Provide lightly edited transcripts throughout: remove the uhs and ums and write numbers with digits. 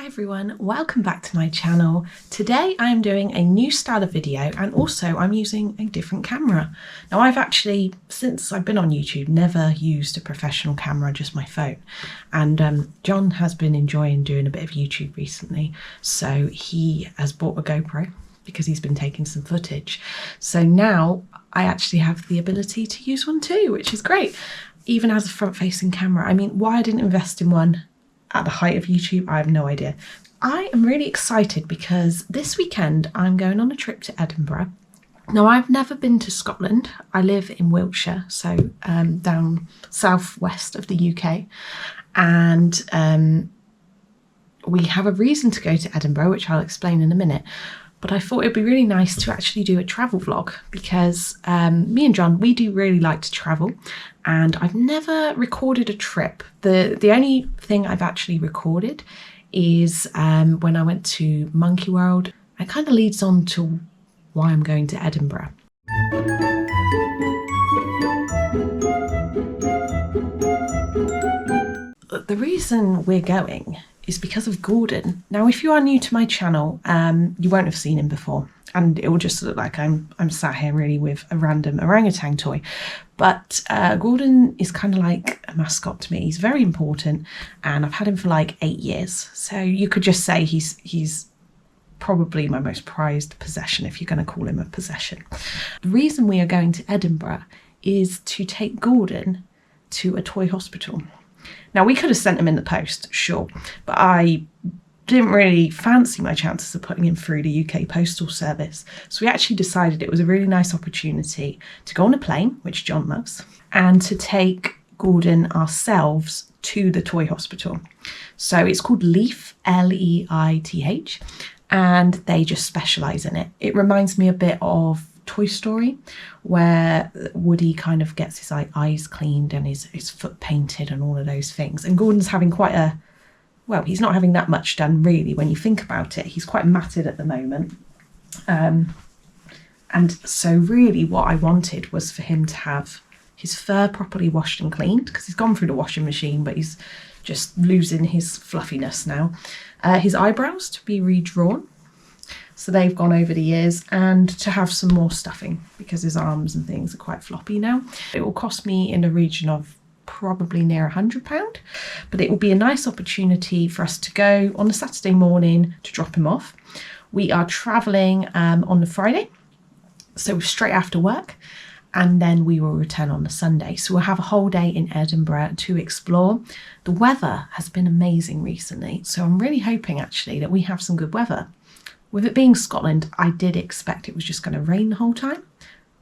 everyone, welcome back to my channel. Today I am doing a new style of video and also I'm using a different camera. Now I've actually, since I've been on YouTube, never used a professional camera, just my phone. And John has been enjoying doing a bit of YouTube recently, so he has bought a GoPro because he's been taking some footage. So now I actually have the ability to use one too, which is great. Even as a front-facing camera. I mean, why I didn't invest in one at the height of YouTube, I have no idea. I am really excited because this weekend I'm going on a trip to Edinburgh. Now, I've never been to Scotland. I live in Wiltshire, so down southwest of the UK. And we have a reason to go to Edinburgh, which I'll explain in a minute. But I thought it'd be really nice to actually do a travel vlog because me and John, we do really like to travel, and I've never recorded a trip. The only thing I've actually recorded is when I went to Monkey World. It kind of leads on to why I'm going to Edinburgh. The reason we're going is because of Gordon. Now, if you are new to my channel, you won't have seen him before, and it will just look like I'm sat here really with a random orangutan toy. But Gordon is kind of like a mascot to me. He's very important, and I've had him for like 8 years. So you could just say he's probably my most prized possession, if you're going to call him a possession. The reason we are going to Edinburgh is to take Gordon to a toy hospital. Now, we could have sent him in the post, sure, but I didn't really fancy my chances of putting him through the UK Postal Service. So we actually decided it was a really nice opportunity to go on a plane, which John loves, and to take Gordon ourselves to the toy hospital. So it's called Leith, L-E-I-T-H, and they just specialise in it. It reminds me a bit of Toy Story, where Woody kind of gets his eyes cleaned and his foot painted and all of those things. And Gordon's having quite a, well, he's not having that much done really when you think about it. He's quite matted at the moment. And so really what I wanted was for him to have his fur properly washed and cleaned, because he's gone through the washing machine, but he's just losing his fluffiness now. His eyebrows to be redrawn, so they've gone over the years, and to have some more stuffing because his arms and things are quite floppy now. It will cost me in the region of probably near £100, but it will be a nice opportunity for us to go on a Saturday morning to drop him off. We are travelling on the Friday, so straight after work, and then we will return on the Sunday. So we'll have a whole day in Edinburgh to explore. The weather has been amazing recently, so I'm really hoping actually that we have some good weather. With it being Scotland, I did expect it was just going to rain the whole time,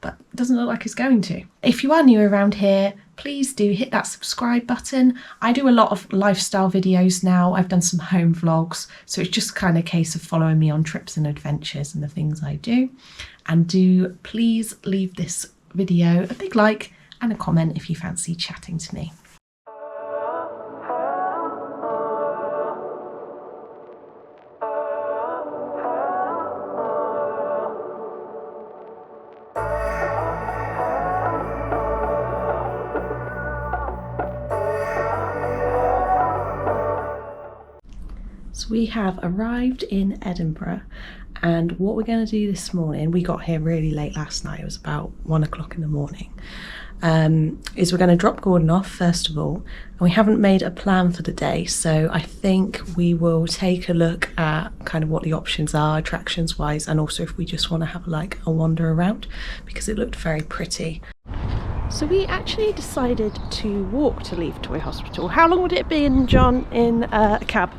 but it doesn't look like it's going to. If you are new around here, please do hit that subscribe button. I do a lot of lifestyle videos now. I've done some home vlogs, so it's just kind of a case of following me on trips and adventures and the things I do. And do please leave this video a big like and a comment if you fancy chatting to me. So we have arrived in Edinburgh, and what we're going to do this morning, we got here really late last night, it was about 1 o'clock in the morning, is we're going to drop Gordon off first of all, and we haven't made a plan for the day, so I think we will take a look at kind of what the options are attractions wise, and also if we just want to have like a wander around because it looked very pretty. So we actually decided to walk to Leith Toy Hospital. How long would it be in, John, in a cab?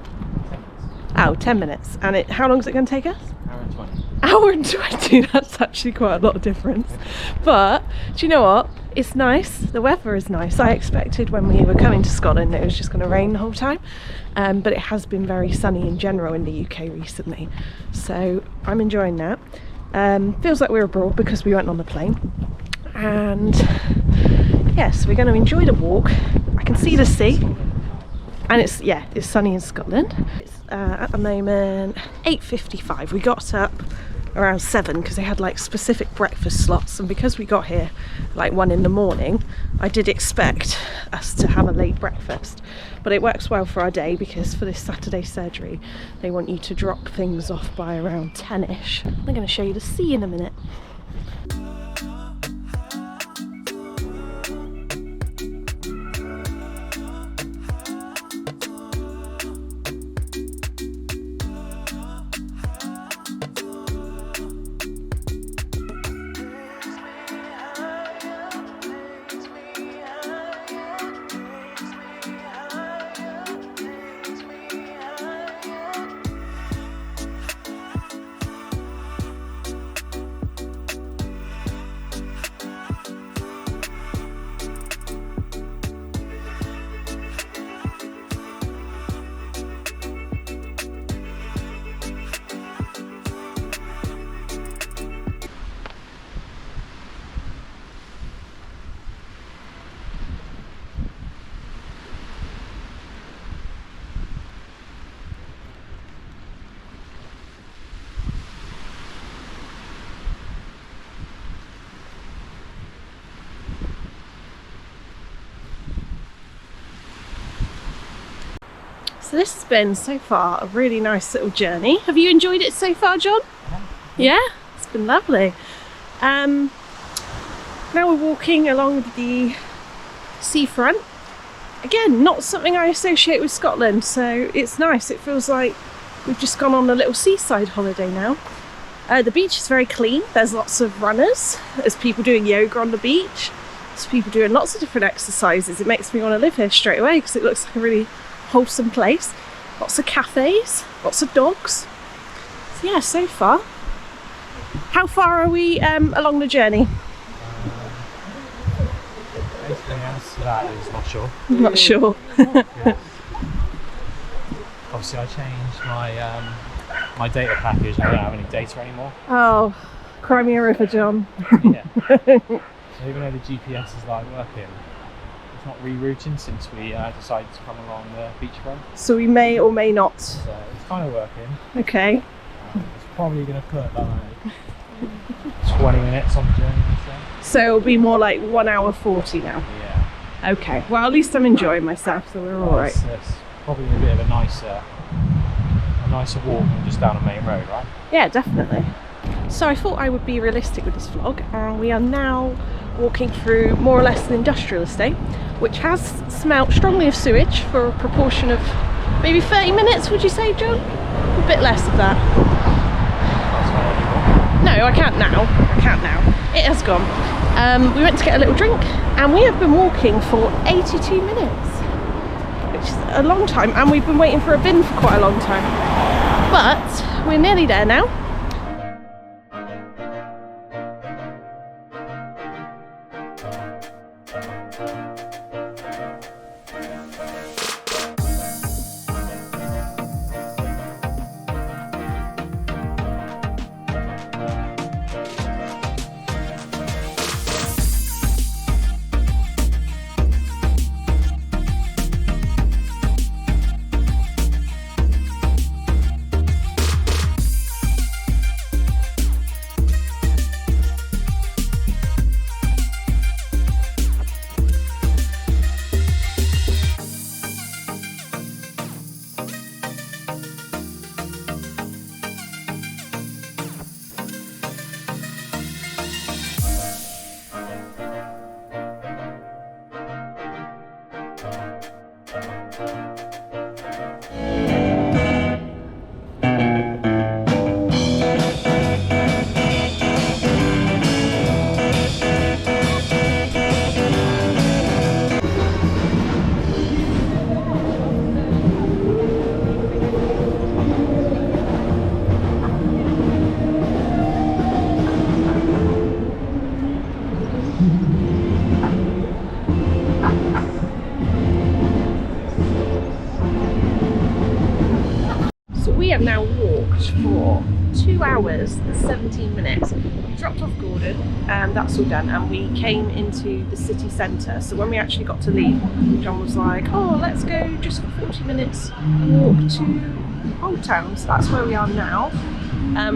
Oh, 10 minutes. And how long is it going to take us? Hour and 20. Hour and 20, that's actually quite a lot of difference. But, do you know what? It's nice, the weather is nice. I expected when we were coming to Scotland it was just going to rain the whole time. But it has been very sunny in general in the UK recently. So, I'm enjoying that. Feels like we're abroad because we went on the plane. And, yes, we're going to enjoy the walk. I can see the sea. And it's sunny in Scotland. It's at the moment 8:55. We got up around 7 because they had like specific breakfast slots, and because we got here like 1 in the morning, I did expect us to have a late breakfast, but it works well for our day because for this Saturday surgery they want you to drop things off by around 10ish. I'm going to show you the sea in a minute. So this has been so far a really nice little journey. Have you enjoyed it so far, John? Yeah, it's been lovely. Now we're walking along the seafront. Again, not something I associate with Scotland, so it's nice. It feels like we've just gone on a little seaside holiday now. The beach is very clean. There's lots of runners. There's people doing yoga on the beach. There's people doing lots of different exercises. It makes me want to live here straight away because it looks like a really wholesome place. Lots of cafes, lots of dogs. So yeah, so far. How far are we along the journey? Anything else to that is not sure. Not sure. Yeah. Obviously I changed my my data package. I don't have any data anymore. Oh, cry me a river, John. Yeah. So even though the GPS is like working, it's not rerouting since we decided to come along the beachfront. So we may or may not. So it's kind of working. Okay. It's probably going to put like 20 minutes on the journey or so. So it'll be more like 1 hour 40 now. Yeah. Okay. Well, at least I'm enjoying myself, so we're all right. It's probably a bit of a nicer walk than just down a main road, right? Yeah, definitely. So I thought I would be realistic with this vlog, and we are now walking through more or less an industrial estate, which has smelt strongly of sewage for a proportion of maybe 30 minutes, would you say, John? A bit less of that. No, I can't now. It has gone. We went to get a little drink, and we have been walking for 82 minutes, which is a long time, and we've been waiting for a bin for quite a long time. But we're nearly there now. We have now walked for 2 hours and 17 minutes. We dropped off Gordon, and that's all done, and we came into the city centre. So when we actually got to leave, John was like, oh, let's go just for 40 minutes walk to Old Town. So that's where we are now.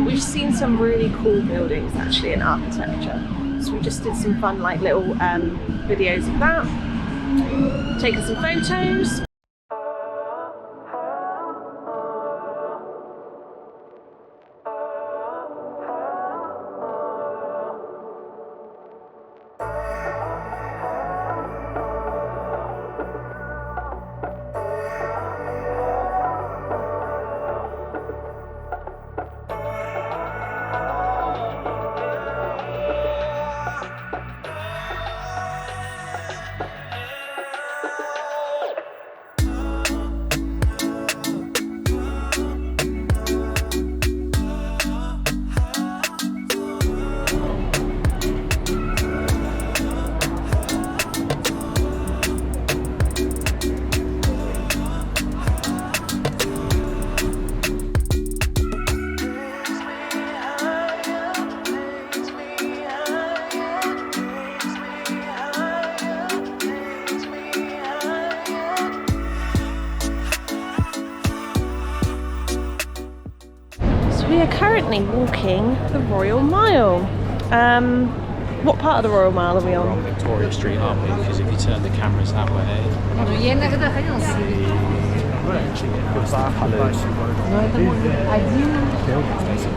We've seen some really cool buildings actually in architecture. So we just did some fun like little videos of that. Taken some photos. We are currently walking the Royal Mile. What part of the Royal Mile are we We're on? on Victoria Street, aren't we? Because if you turn the cameras that way,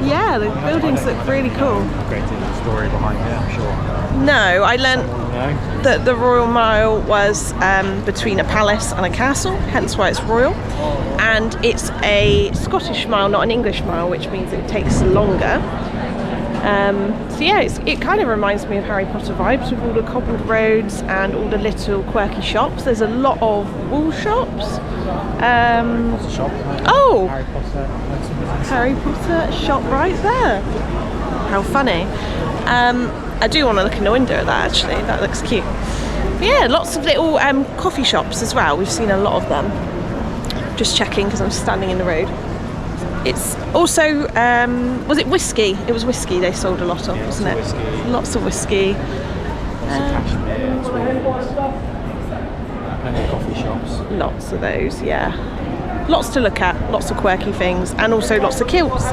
Yeah, the buildings look really cool. created a story behind it, I'm sure. No, I learnt No? that the Royal Mile was between a palace and a castle, hence why it's royal. And it's a Scottish mile, not an English mile, which means it takes longer. So yeah, it kind of reminds me of Harry Potter vibes with all the cobbled roads and all the little quirky shops. There's a lot of wool shops. Shop. Oh! Harry Potter. Harry Potter shop right there. How funny. I do want to look in the window at that actually, that looks cute. But yeah, lots of little coffee shops as well. We've seen a lot of them. Just checking because I'm standing in the road. It's also, was it whiskey? It was whiskey they sold a lot of, wasn't it? Whiskey. Lots of whiskey. Cashmere, tweeds. Plenty of coffee shops. Lots of those, yeah. Lots to look at, lots of quirky things, and also lots of kilts.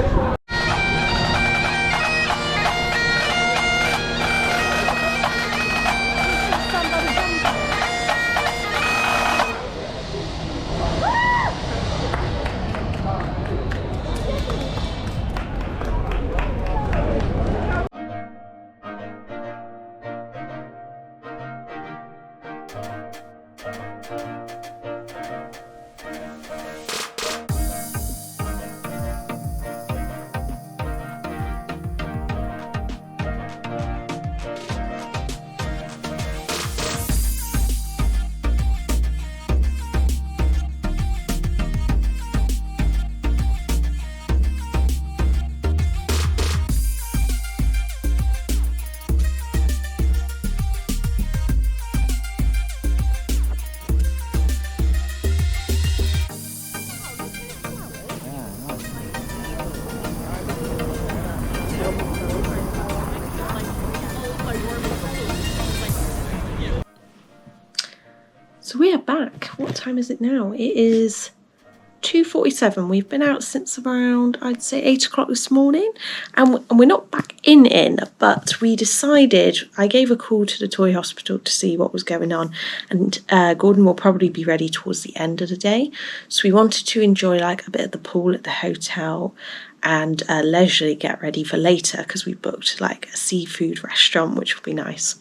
So we are back. What time is it now? It is 2:47. We've been out since around, I'd say 8 o'clock this morning, and we're not back in, but we decided, I gave a call to the toy hospital to see what was going on, and Gordon will probably be ready towards the end of the day. So we wanted to enjoy like a bit of the pool at the hotel and leisurely get ready for later because we booked like a seafood restaurant, which will be nice.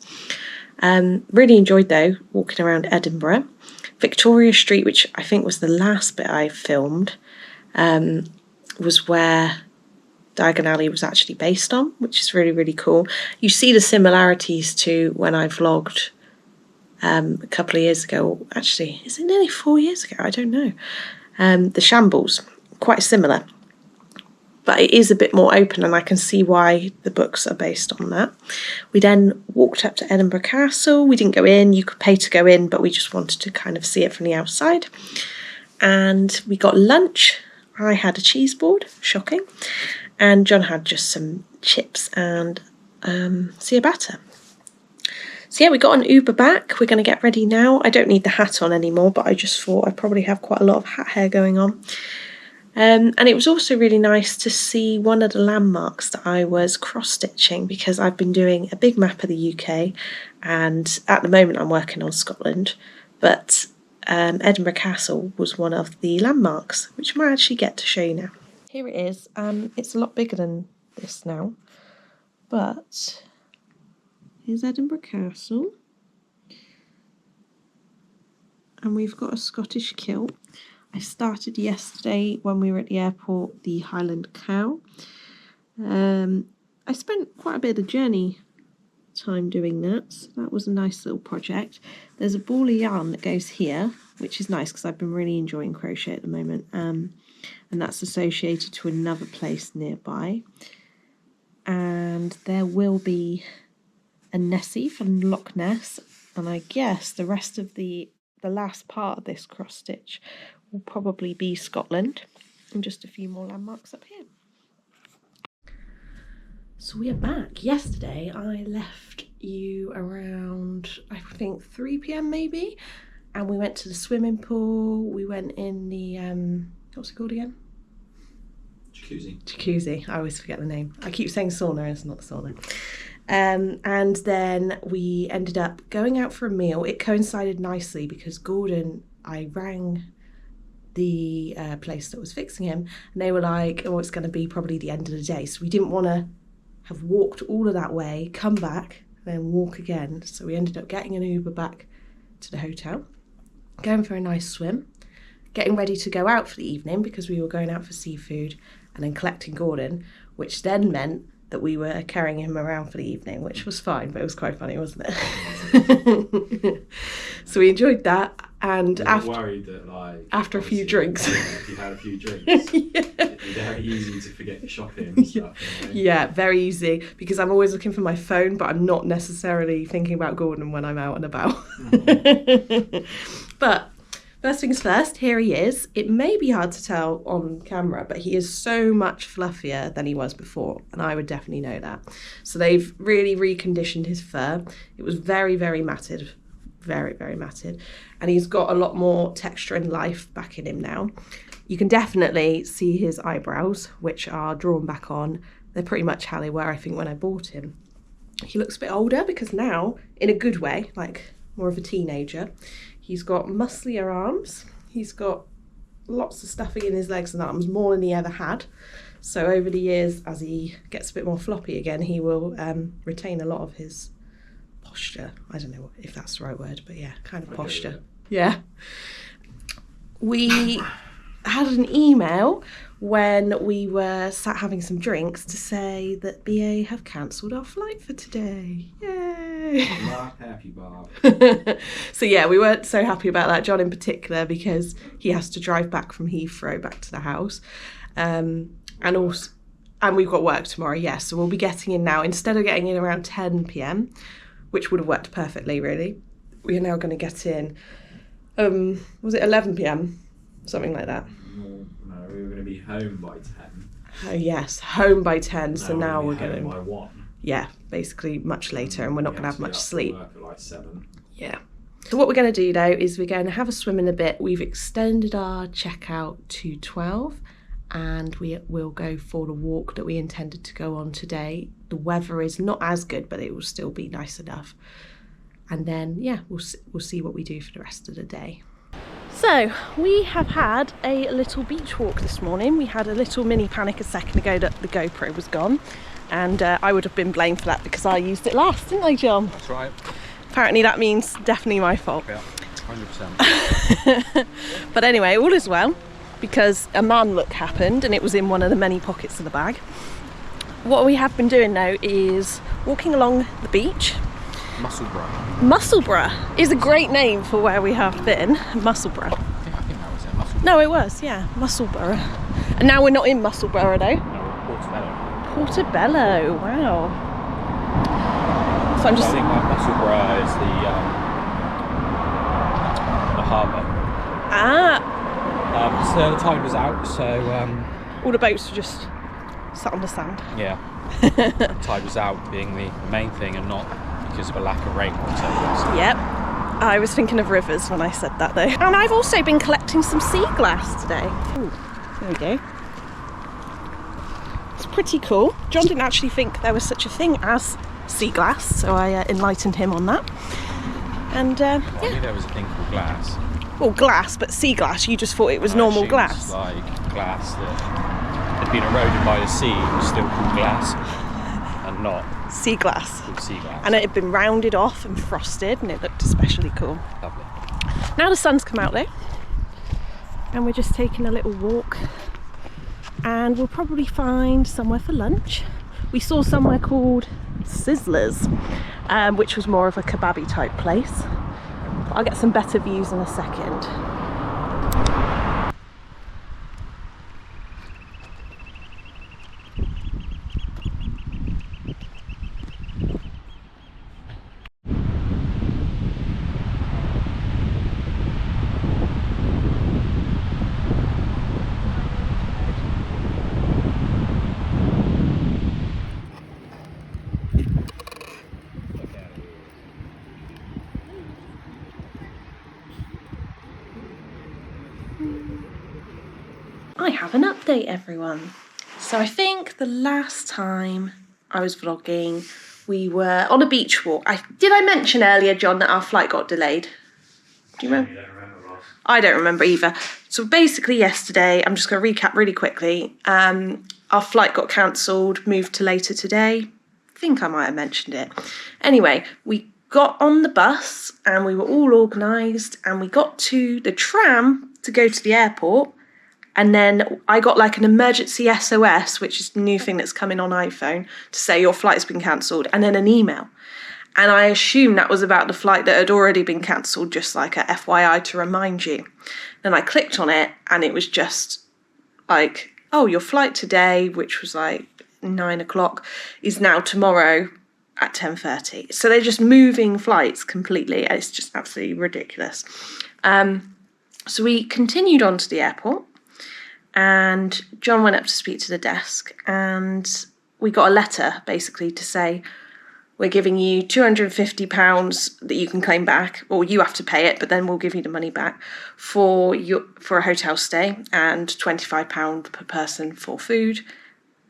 Really enjoyed though walking around Edinburgh. Victoria Street, which I think was the last bit I filmed, was where Diagon Alley was actually based on, which is really, really cool. You see the similarities to when I vlogged a couple of years ago. Actually, is it nearly 4 years ago? I don't know. The Shambles, quite similar. But it is a bit more open, and I can see why the books are based on that. We then walked up to Edinburgh Castle. We didn't go in. You could pay to go in, but we just wanted to kind of see it from the outside. And we got lunch. I had a cheese board, shocking. And John had just some chips and ciabatta. So yeah, we got an Uber back. We're going to get ready now. I don't need the hat on anymore, but I just thought I probably have quite a lot of hat hair going on. And it was also really nice to see one of the landmarks that I was cross-stitching, because I've been doing a big map of the UK, and at the moment I'm working on Scotland, but Edinburgh Castle was one of the landmarks, which I might actually get to show you now. Here it is. It's a lot bigger than this now, but here's Edinburgh Castle. And we've got a Scottish kilt. I started yesterday when we were at the airport, the Highland Cow. I spent quite a bit of journey time doing that, so that was a nice little project. There's a ball of yarn that goes here, which is nice because I've been really enjoying crochet at the moment, and that's associated to another place nearby. And there will be a Nessie from Loch Ness, and I guess the rest of the last part of this cross stitch will probably be Scotland, and just a few more landmarks up here. So we are back. Yesterday I left you around, I think 3 p.m. maybe, and we went to the swimming pool. We went in the what's it called again? Jacuzzi. I always forget the name. I keep saying sauna, and it's not the sauna. And then we ended up going out for a meal. It coincided nicely because Gordon, I rang the place that was fixing him, and they were like, oh, it's going to be probably the end of the day. So we didn't want to have walked all of that way, come back, then walk again. So we ended up getting an Uber back to the hotel, going for a nice swim, getting ready to go out for the evening because we were going out for seafood, and then collecting Gordon, which then meant that we were carrying him around for the evening, which was fine, but it was quite funny, wasn't it? So we enjoyed that, and worried that, like, after a few drinks, if you had a few drinks, yeah. It'd be very easy to forget shopping and stuff. Yeah, very easy, because I'm always looking for my phone, but I'm not necessarily thinking about Gordon when I'm out and about. But first things first, here he is. It may be hard to tell on camera, but he is so much fluffier than he was before, and I would definitely know that. So they've really reconditioned his fur. It was very, very matted, very, very matted, and he's got a lot more texture and life back in him now. You can definitely see his eyebrows, which are drawn back on. They're pretty much how they were, I think, when I bought him. He looks a bit older because now, in a good way, like more of a teenager, he's got musclier arms. He's got lots of stuffing in his legs and arms, more than he ever had. So over the years, as he gets a bit more floppy again, he will retain a lot of his posture. I don't know if that's the right word, but yeah, kind of posture. Yeah. We had an email when we were sat having some drinks to say that BA have cancelled our flight for today. Yay! I'm not happy, Bob. So yeah, we weren't so happy about that, John in particular, because he has to drive back from Heathrow back to the house. And we've got work tomorrow, yes, so we'll be getting in now. Instead of getting in around 10 p.m, which would have worked perfectly, really, we are now going to get in, was it 11 p.m? Something like that. No, we were going to be home by 10. Oh yes, home by 10, so now we're going going by 1. Yeah, basically much later, and we're not going to have much sleep. Work at like 7. Yeah. So what we're going to do now is we're going to have a swim in a bit. We've extended our checkout to 12, and we will go for the walk that we intended to go on today. The weather is not as good, but it will still be nice enough. And then, yeah, we'll see what we do for the rest of the day. So we have had a little beach walk this morning. We had a little mini panic a second ago that the GoPro was gone, and I would have been blamed for that because I used it last, didn't I, John? That's right. Apparently that means definitely my fault. Yeah, 100%. But anyway, all is well, because a man look happened and it was in one of the many pockets of the bag. What we have been doing now is walking along the beach. Musselburgh is a great name for where we have been. Musselburgh. I think that was it, Musselburgh. No, it was, yeah, Musselburgh. And now we're not in Musselburgh though. No, Portobello. Portobello, wow. So I'm just. I think like Musselburgh is the harbour. Ah. So the tide was out, so all the boats were just sat on the sand. yeah, the tide was out being the main thing, and not because of a lack of rain whatsoever. Yep. I was thinking of rivers when I said that though. And I've also been collecting some sea glass today. Ooh. There we go. It's pretty cool. John didn't actually think there was such a thing as sea glass, so I enlightened him on that. And I knew there was a thing called glass. Well, glass, but sea glass, you just thought it was normal glass. Like glass that had been eroded by the sea was still called glass, and not sea glass. called sea glass. And it had been rounded off and frosted, and it looked especially cool. Lovely. Now the sun's come out though, and we're just taking a little walk, and we'll probably find somewhere for lunch. We saw somewhere called Sizzlers, which was more of a kebabby type place. But I'll get some better views in a second. I have an update, everyone. So I think the last time I was vlogging, we were on a beach walk. Did I mention earlier, John, that our flight got delayed? Do you remember? You don't remember, Ross? I don't remember either. So basically yesterday, I'm just going to recap really quickly. Our flight got cancelled, moved to later today. I think I might have mentioned it. Anyway, we got on the bus and we were all organised, and we got to the tram to go to the airport. And then I got like an emergency SOS, which is the new thing that's coming on iPhone, to say your flight's been cancelled, and then an email. And I assumed that was about the flight that had already been cancelled, just like a FYI to remind you. Then I clicked on it, and it was just like, oh, your flight today, which was like 9 o'clock, is now tomorrow at 10:30. So they're just moving flights completely, and it's just absolutely ridiculous. So we continued on to the airport, and John went up to speak to the desk, and we got a letter basically to say, we're giving you £250 that you can claim back, or you have to pay it, but then we'll give you the money back for a hotel stay, and £25 per person for food.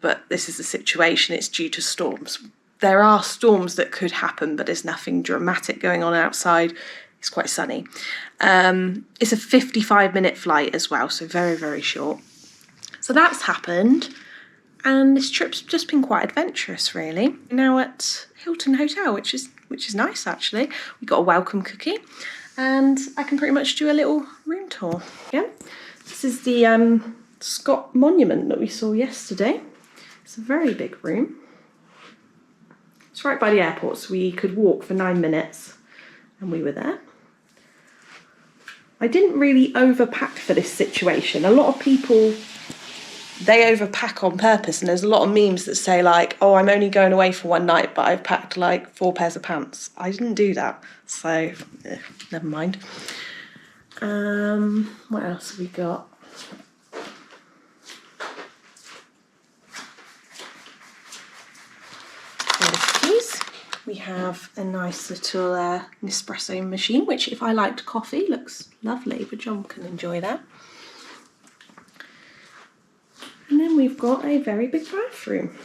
But this is the situation, it's due to storms. There are storms that could happen, but there's nothing dramatic going on outside. It's quite sunny. It's a 55-minute flight as well, so very, very short. So that's happened, and this trip's just been quite adventurous, really. We're now at Hilton Hotel, which is nice, actually. We got a welcome cookie, and I can pretty much do a little room tour. Yeah, this is the Scott Monument that we saw yesterday. It's a very big room. It's right by the airport, so we could walk for 9 minutes, and we were there. I didn't really overpack for this situation. A lot of people, they overpack on purpose, and there's a lot of memes that say like, oh, I'm only going away for one night, but I've packed like 4 pairs of pants. I didn't do that, so never mind. What else have we got? We have a nice little Nespresso machine, which if I liked coffee looks lovely, but John can enjoy that. And then we've got a very big bathroom.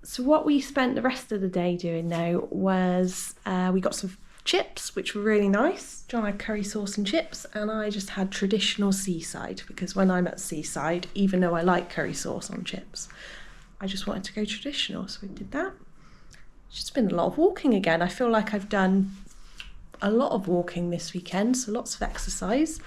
So what we spent the rest of the day doing though was we got some chips, which were really nice. John had curry sauce and chips, and I just had traditional seaside, because when I'm at seaside, even though I like curry sauce on chips, I just wanted to go traditional, so we did that. It's just been a lot of walking again. I feel like I've done a lot of walking this weekend, so lots of exercise.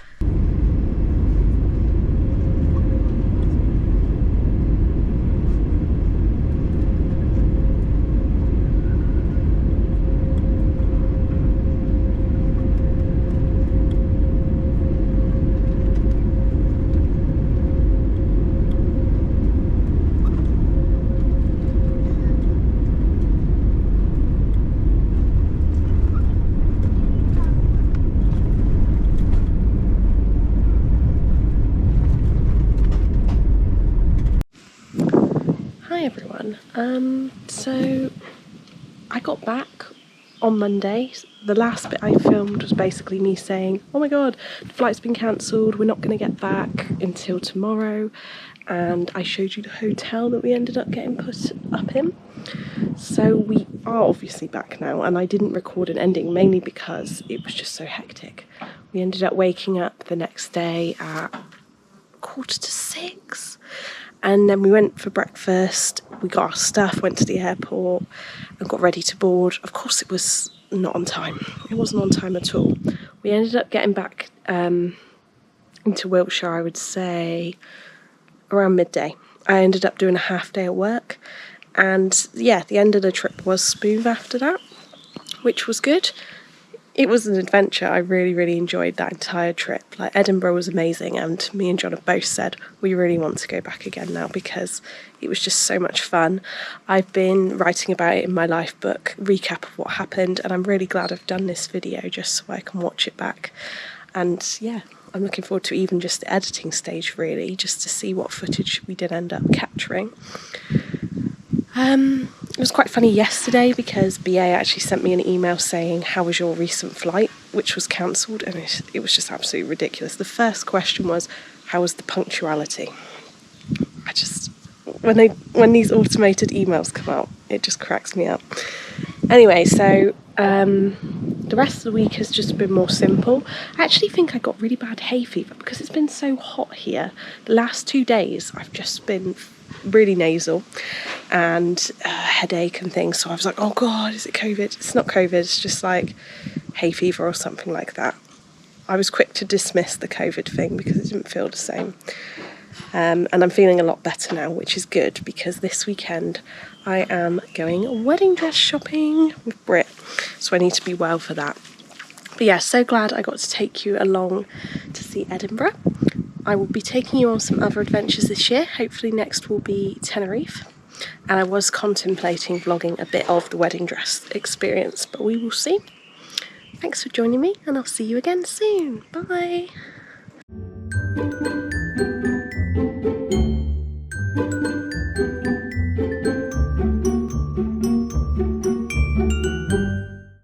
Hi everyone. So I got back on Monday. The last bit I filmed was basically me saying, oh my god, the flight's been cancelled, we're not going to get back until tomorrow. And I showed you the hotel that we ended up getting put up in. So we are obviously back now, and I didn't record an ending mainly because it was just so hectic. We ended up waking up the next day at 5:45, and then we went for breakfast, we got our stuff, went to the airport and got ready to board. Of course it was not on time. It wasn't on time at all. We ended up getting back into Wiltshire, I would say, around midday. I ended up doing a half day at work, and yeah, the end of the trip was smooth after that, which was good. It was an adventure. I really enjoyed that entire trip. Like, Edinburgh was amazing, and me and John have both said we really want to go back again now because it was just so much fun. I've been writing about it in my life book, recap of what happened, and I'm really glad I've done this video just so I can watch it back. And yeah, I'm looking forward to even just the editing stage, really, just to see what footage we did end up capturing. It was quite funny yesterday because BA actually sent me an email saying, how was your recent flight, which was cancelled, and it was just absolutely ridiculous. The first question was, how was the punctuality? When these automated emails come out, it just cracks me up. Anyway, so the rest of the week has just been more simple. I actually think I got really bad hay fever because it's been so hot here. The last 2 days I've just been really nasal and headache and things, so I was like, oh god, is it COVID? It's not COVID, it's just like hay fever or something like that. I was quick to dismiss the COVID thing because it didn't feel the same. And I'm feeling a lot better now, which is good because this weekend I am going wedding dress shopping with Brit, so I need to be well for that. But yeah, so glad I got to take you along to see Edinburgh. I will be taking you on some other adventures this year. Hopefully next will be Tenerife. And I was contemplating vlogging a bit of the wedding dress experience, but we will see. Thanks for joining me, and I'll see you again soon. Bye!